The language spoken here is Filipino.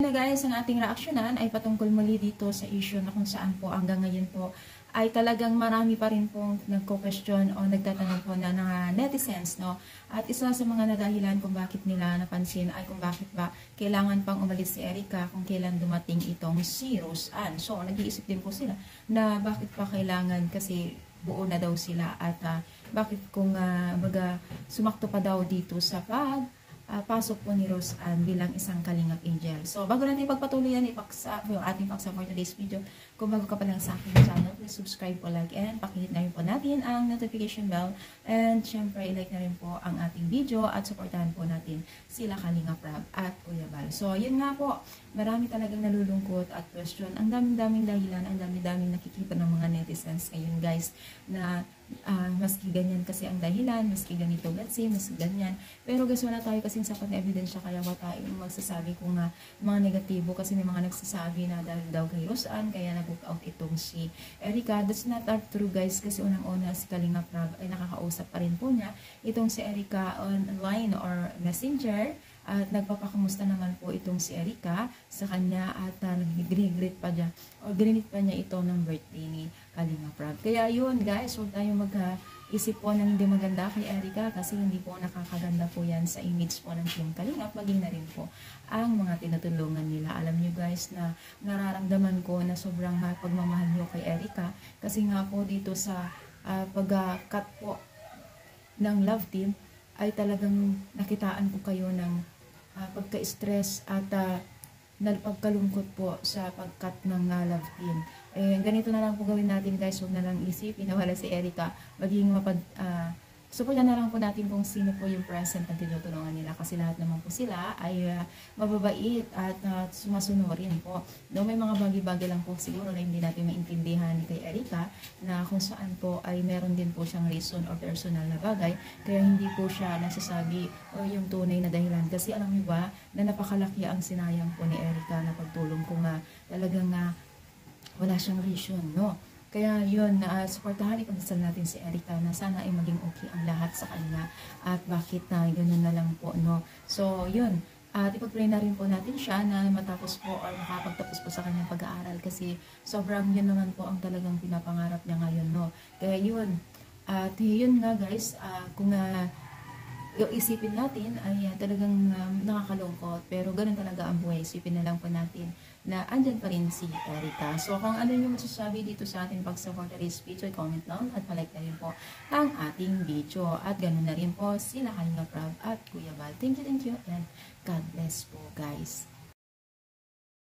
Na guys, ang ating reaksyonan ay patungkol muli dito sa issue na kung saan po hanggang ngayon po ay talagang marami pa rin pong nagko-question o nagtatanong po na netizens, no? At isa sa mga nadahilan kung bakit nila napansin ay kung bakit ba kailangan pang umalis si Erica kung kailan dumating itong si Rose Ann. So, nag-iisip din po sila na bakit pa kailangan kasi buo na daw sila at bakit kung sumakto pa daw dito sa pasok po ni Rose Ann bilang isang Kalingap Angel. So, bago natin ipagpatuloy yan, ipaksa yung ating paksa for today's video. Kung bago ka pa lang sa aking channel, please subscribe po, like, and pakihit na rin po natin ang notification bell. And, syempre, i-like na rin po ang ating video at supportahan po natin sila Kalingap Rab at Kuya Bal. So, yun nga po, marami talagang nalulungkot at question. Ang daming-daming dahilan, ang daming-daming nakikita ng mga netizens ngayon, guys, na maski ganyan kasi ang dahilan, maski ganito, let's say, maski ganyan. Pero guys, wala tayo kasing sapat na ebidensya, kaya wala tayo magsasabi kung mga negatibo kasi may mga nagsasabi na dahil daw kay Rose Ann, kaya nag-book out itong si Erica. That's not true, guys, kasi unang-una si Kalingap Rab ay nakakausap pa rin po niya itong si Erica online or messenger. At nagpapakamusta naman po itong si Erica sa kanya at nag-greet pa niya o grinit pa niya ito ng birthday ni Kalingap Rab. Kaya yun, guys, huwag tayong mag-isip po ng hindi maganda kay Erica kasi hindi po nakakaganda po yan sa image po ng Team Kalingap, maging na rin po ang mga tinutulungan nila. Alam nyo, guys, na nararamdaman ko na sobrang pagmamahal nyo kay Erica kasi nga po dito sa pag-cut po ng Love Team ay talagang nakitaan po kayo ng pagka-stress at pagkalungkot po sa pag-cut ng Love Team. Ganito na lang po gawin natin, guys. Huwag na lang isipin na wala si Erica. Maging supportan na lang po natin kung sino po yung present na tinutulungan nila kasi lahat naman po sila ay mababait at sumasunurin po. Though may mga bagay-bagay lang po siguro na hindi natin maintindihan kay Erica na kung saan po ay meron din po siyang reason or personal na bagay kaya hindi po siya nasasabi o yung tunay na dahilan. Kasi alam niyo ba na napakalaki ang sinayang po ni Erica na pagtulong kung talagang wala siyang reason, no? Kaya yun, supportahan, ipagdasal natin si Erica na sana ay maging okay ang lahat sa kanya at bakit ganun na lang po, no? So, yun. At ipag-pray na rin po natin siya na matapos po or makapagtapos po sa kanyang pag-aaral kasi sobrang yun naman po ang talagang pinapangarap niya ngayon, no? Kaya yun. At yun nga, guys, kung yung isipin natin ay talagang nakakalungkot pero ganun talaga ang buhay. Isipin na lang po natin na andyan pa rin si Erica. So kung ano yung masasabi dito sa ating pag-support na this video, comment down at palike na rin po ang ating video. At ganun na rin po sila Kalingap Rab at Kuya Bal. Thank you and God bless po, guys.